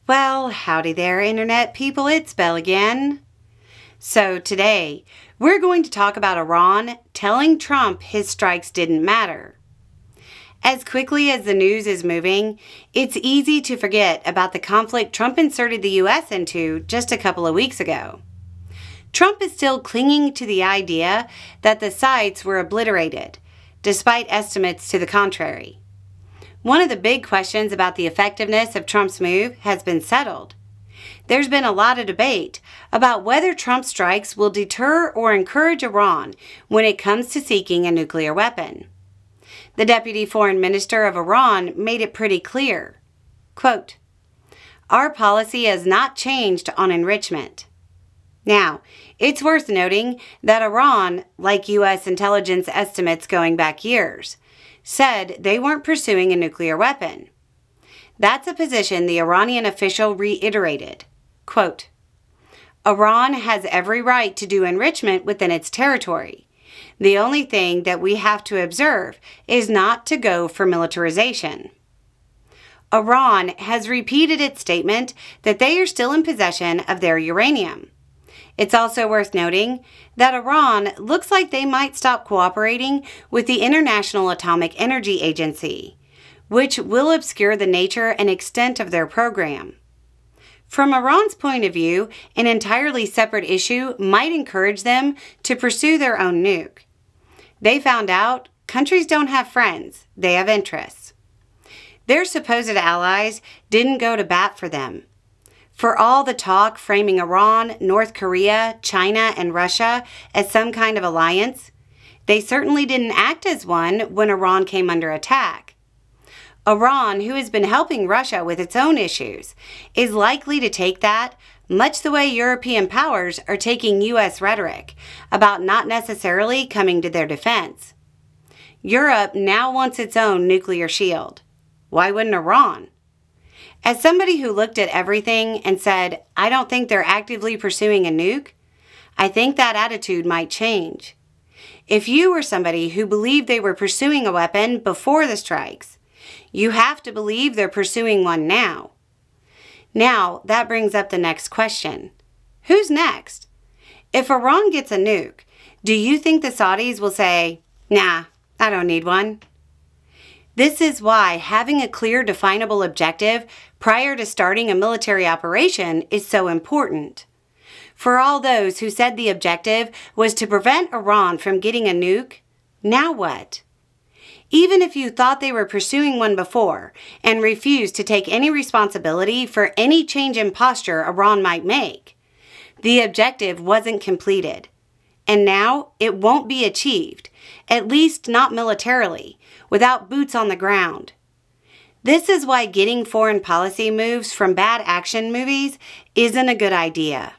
Well, howdy there, Internet people, it's Belle again. So today, we're going to talk about Iran telling Trump his strikes didn't matter. As quickly as the news is moving, it's easy to forget about the conflict Trump inserted the U.S. into just a couple of weeks ago. Trump is still clinging to the idea that the sites were obliterated, despite estimates to the contrary. One of the big questions about the effectiveness of Trump's move has been settled. There's been a lot of debate about whether Trump's strikes will deter or encourage Iran when it comes to seeking a nuclear weapon. The Deputy Foreign Minister of Iran made it pretty clear. Quote, "Our policy has not changed on enrichment." Now, it's worth noting that Iran, like U.S. intelligence estimates going back years, said they weren't pursuing a nuclear weapon. That's a position the Iranian official reiterated. Quote, "Iran has every right to do enrichment within its territory. The only thing that we have to observe is not to go for militarization." Iran has repeated its statement that they are still in possession of their uranium. It's also worth noting that Iran looks like they might stop cooperating with the International Atomic Energy Agency, which will obscure the nature and extent of their program. From Iran's point of view, an entirely separate issue might encourage them to pursue their own nuke. They found out countries don't have friends, they have interests. Their supposed allies didn't go to bat for them. For all the talk framing Iran, North Korea, China, and Russia as some kind of alliance, they certainly didn't act as one when Iran came under attack. Iran, who has been helping Russia with its own issues, is likely to take that much the way European powers are taking U.S. rhetoric about not necessarily coming to their defense. Europe now wants its own nuclear shield. Why wouldn't Iran? As somebody who looked at everything and said, I don't think they're actively pursuing a nuke, I think that attitude might change. If you were somebody who believed they were pursuing a weapon before the strikes, you have to believe they're pursuing one now. Now, that brings up the next question. Who's next? If Iran gets a nuke, do you think the Saudis will say, nah, I don't need one? This is why having a clear, definable objective prior to starting a military operation is so important. For all those who said the objective was to prevent Iran from getting a nuke, now what? Even if you thought they were pursuing one before and refused to take any responsibility for any change in posture Iran might make, the objective wasn't completed. And now it won't be achieved, at least not militarily, without boots on the ground. This is why getting foreign policy moves from bad action movies isn't a good idea.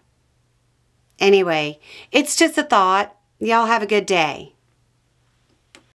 Anyway, it's just a thought. Y'all have a good day.